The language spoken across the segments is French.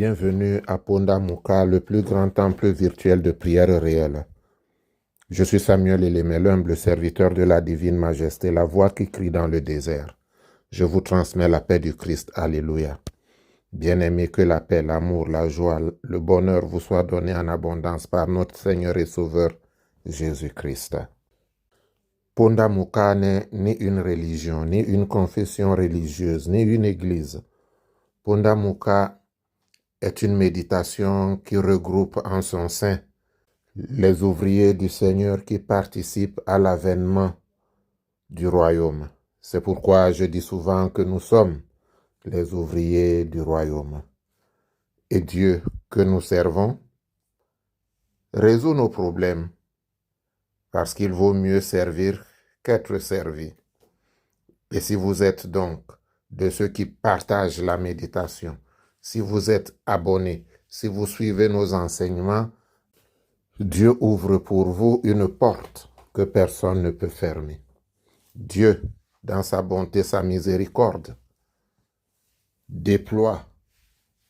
Bienvenue à Ponda Muka, le plus grand temple virtuel de prière réelle. Je suis Samuel Elémé, l'humble serviteur de la divine majesté, la voix qui crie dans le désert. Je vous transmets la paix du Christ. Alléluia. Bien-aimés, que la paix, l'amour, la joie, le bonheur vous soient donnés en abondance par notre Seigneur et Sauveur Jésus-Christ. Ponda Muka n'est ni une religion, ni une confession religieuse, ni une église. Ponda Muka est une méditation qui regroupe en son sein les ouvriers du Seigneur qui participent à l'avènement du royaume. C'est pourquoi je dis souvent que nous sommes les ouvriers du royaume. Et Dieu que nous servons résout nos problèmes parce qu'il vaut mieux servir qu'être servi. Et si vous êtes donc de ceux qui partagent la méditation, si vous êtes abonné, si vous suivez nos enseignements, Dieu ouvre pour vous une porte que personne ne peut fermer. Dieu, dans sa bonté, sa miséricorde, déploie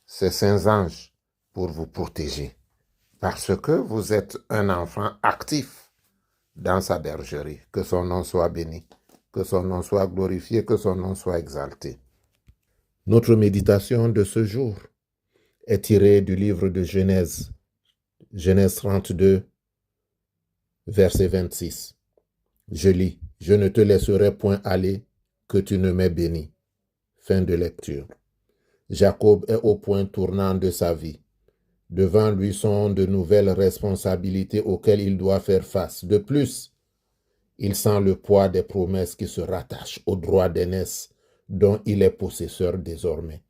ses saints anges pour vous protéger. Parce que vous êtes un enfant actif dans sa bergerie. Que son nom soit béni, que son nom soit glorifié, que son nom soit exalté. Notre méditation de ce jour est tirée du livre de Genèse, Genèse 32, verset 26. Je lis, « Je ne te laisserai point aller, que tu ne m'aies béni. » Fin de lecture. Jacob est au point tournant de sa vie. Devant lui sont de nouvelles responsabilités auxquelles il doit faire face. De plus, il sent le poids des promesses qui se rattachent au droit d'aînesse dont il est possesseur désormais.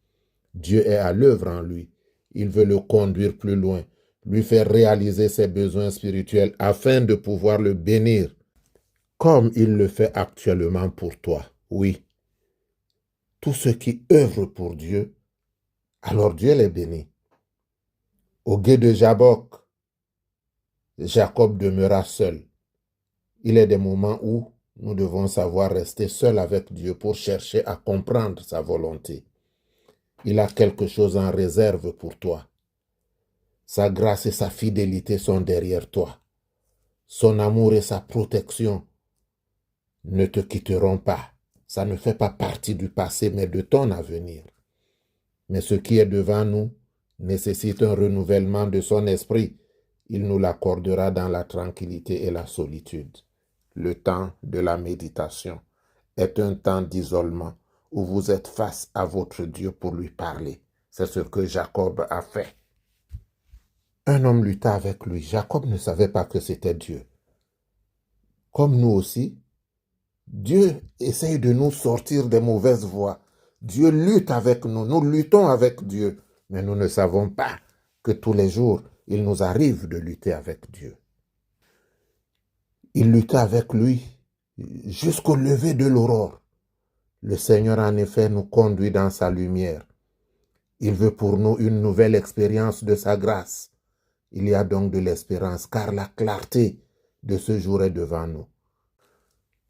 Dieu est à l'œuvre en lui. Il veut le conduire plus loin, lui faire réaliser ses besoins spirituels afin de pouvoir le bénir comme il le fait actuellement pour toi. Oui, tous ceux qui œuvrent pour Dieu, alors Dieu les bénit. Au gué de Jabbok, Jacob demeura seul. Il est des moments où nous devons savoir rester seuls avec Dieu pour chercher à comprendre sa volonté. Il a quelque chose en réserve pour toi. Sa grâce et sa fidélité sont derrière toi. Son amour et sa protection ne te quitteront pas. Ça ne fait pas partie du passé, mais de ton avenir. Mais ce qui est devant nous nécessite un renouvellement de son esprit. Il nous l'accordera dans la tranquillité et la solitude. Le temps de la méditation est un temps d'isolement où vous êtes face à votre Dieu pour lui parler. C'est ce que Jacob a fait. Un homme lutta avec lui. Jacob ne savait pas que c'était Dieu. Comme nous aussi, Dieu essaye de nous sortir des mauvaises voies. Dieu lutte avec nous. Nous luttons avec Dieu. Mais nous ne savons pas que tous les jours, il nous arrive de lutter avec Dieu. Il lutta avec lui jusqu'au lever de l'aurore. Le Seigneur, en effet, nous conduit dans sa lumière. Il veut pour nous une nouvelle expérience de sa grâce. Il y a donc de l'espérance, car la clarté de ce jour est devant nous.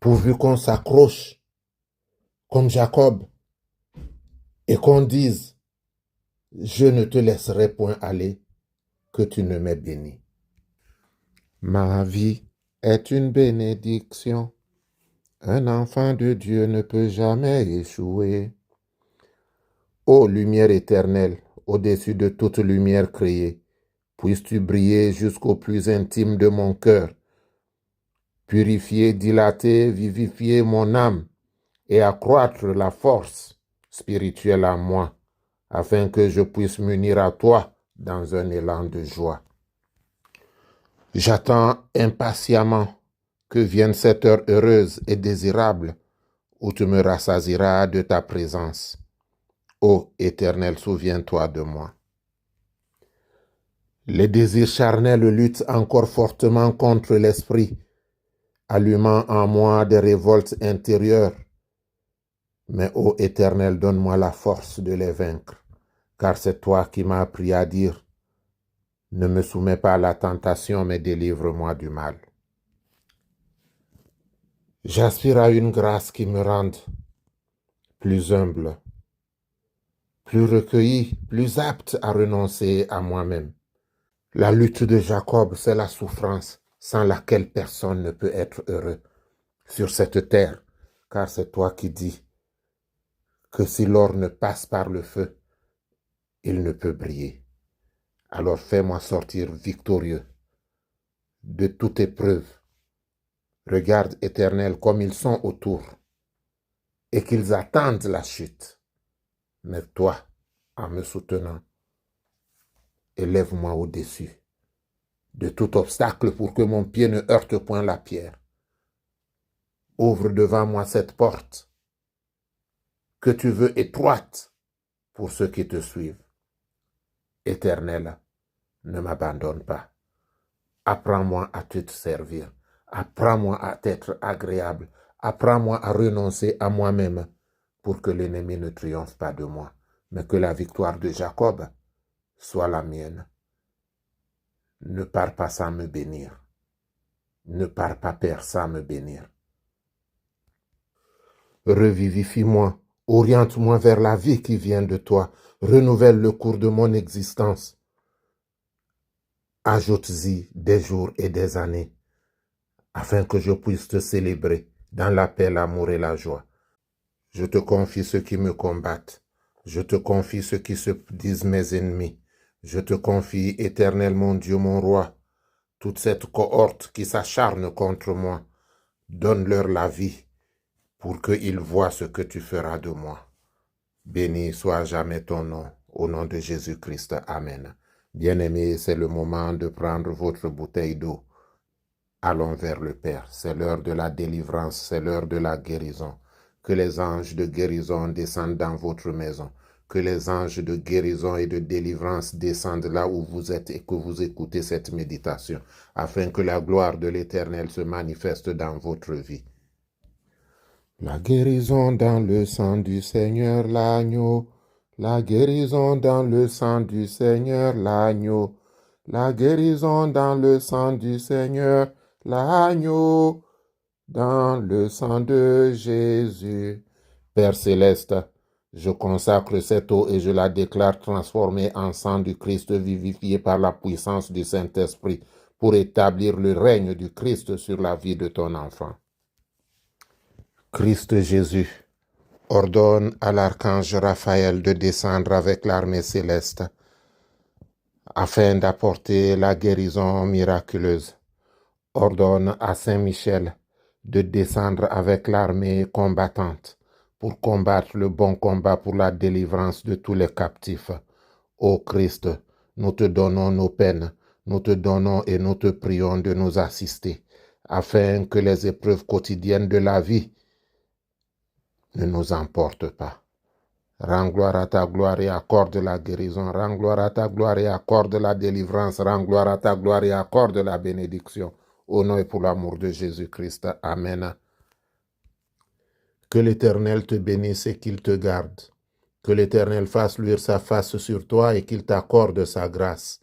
Pourvu qu'on s'accroche, comme Jacob, et qu'on dise, « Je ne te laisserai point aller, que tu ne m'aies béni. » Ma vie est une bénédiction. Un enfant de Dieu ne peut jamais échouer. Ô lumière éternelle, au-dessus de toute lumière créée, puisses-tu briller jusqu'au plus intime de mon cœur, purifier, dilater, vivifier mon âme et accroître la force spirituelle en moi, afin que je puisse m'unir à toi dans un élan de joie. J'attends impatiemment que vienne cette heure heureuse et désirable où tu me rassasiras de ta présence. Ô Éternel, souviens-toi de moi. Les désirs charnels luttent encore fortement contre l'esprit, allumant en moi des révoltes intérieures. Mais ô Éternel, donne-moi la force de les vaincre, car c'est toi qui m'as appris à dire, ne me soumets pas à la tentation, mais délivre-moi du mal. J'aspire à une grâce qui me rende plus humble, plus recueilli, plus apte à renoncer à moi-même. La lutte de Jacob, c'est la souffrance sans laquelle personne ne peut être heureux sur cette terre, car c'est toi qui dis que si l'or ne passe par le feu, il ne peut briller. Alors fais-moi sortir victorieux de toute épreuve. Regarde, Éternel, comme ils sont autour et qu'ils attendent la chute. Mais toi, en me soutenant, élève-moi au-dessus de tout obstacle pour que mon pied ne heurte point la pierre. Ouvre devant moi cette porte que tu veux étroite pour ceux qui te suivent. Éternel, ne m'abandonne pas. Apprends-moi à te servir. Apprends-moi à t'être agréable. Apprends-moi à renoncer à moi-même pour que l'ennemi ne triomphe pas de moi, mais que la victoire de Jacob soit la mienne. Ne pars pas sans me bénir. Ne pars pas, Père, sans me bénir. Revivifie-moi, oriente-moi vers la vie qui vient de toi, renouvelle le cours de mon existence. Ajoute-y des jours et des années, afin que je puisse te célébrer dans la paix, l'amour et la joie. Je te confie ceux qui me combattent. Je te confie ceux qui se disent mes ennemis. Je te confie, Éternel mon Dieu, mon roi, toute cette cohorte qui s'acharne contre moi. Donne-leur la vie pour qu'ils voient ce que tu feras de moi. Béni soit jamais ton nom, au nom de Jésus-Christ. Amen. Bien-aimés, c'est le moment de prendre votre bouteille d'eau. Allons vers le Père. C'est l'heure de la délivrance, c'est l'heure de la guérison. Que les anges de guérison descendent dans votre maison. Que les anges de guérison et de délivrance descendent là où vous êtes et que vous écoutez cette méditation, afin que la gloire de l'Éternel se manifeste dans votre vie. La guérison dans le sang du Seigneur, l'agneau. La guérison dans le sang du Seigneur, l'agneau. La guérison dans le sang du Seigneur, l'agneau. Dans le sang de Jésus. Père céleste, je consacre cette eau et je la déclare transformée en sang du Christ vivifié par la puissance du Saint-Esprit pour établir le règne du Christ sur la vie de ton enfant. Christ Jésus, ordonne à l'archange Raphaël de descendre avec l'armée céleste afin d'apporter la guérison miraculeuse. Ordonne à Saint Michel de descendre avec l'armée combattante pour combattre le bon combat pour la délivrance de tous les captifs. Ô Christ, nous te donnons nos peines, nous te donnons et nous te prions de nous assister, afin que les épreuves quotidiennes de la vie ne nous emportent pas. Rends gloire à ta gloire et accorde la guérison. Rends gloire à ta gloire et accorde la délivrance. Rends gloire à ta gloire et accorde la bénédiction. Au nom et pour l'amour de Jésus-Christ. Amen. Que l'Éternel te bénisse et qu'il te garde. Que l'Éternel fasse luire sa face sur toi et qu'il t'accorde sa grâce.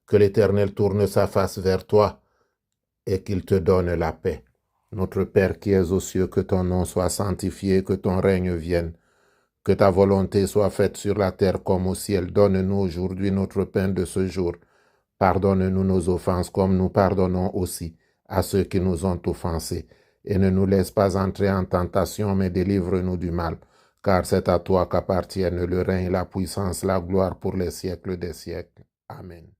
Que l'Éternel tourne sa face vers toi et qu'il te donne la paix. Notre Père qui es aux cieux, que ton nom soit sanctifié, que ton règne vienne. Que ta volonté soit faite sur la terre comme au ciel. Donne-nous aujourd'hui notre pain de ce jour. Pardonne-nous nos offenses comme nous pardonnons aussi à ceux qui nous ont offensés. Et ne nous laisse pas entrer en tentation, mais délivre-nous du mal. Car c'est à toi qu'appartiennent le règne, la puissance, la gloire pour les siècles des siècles. Amen.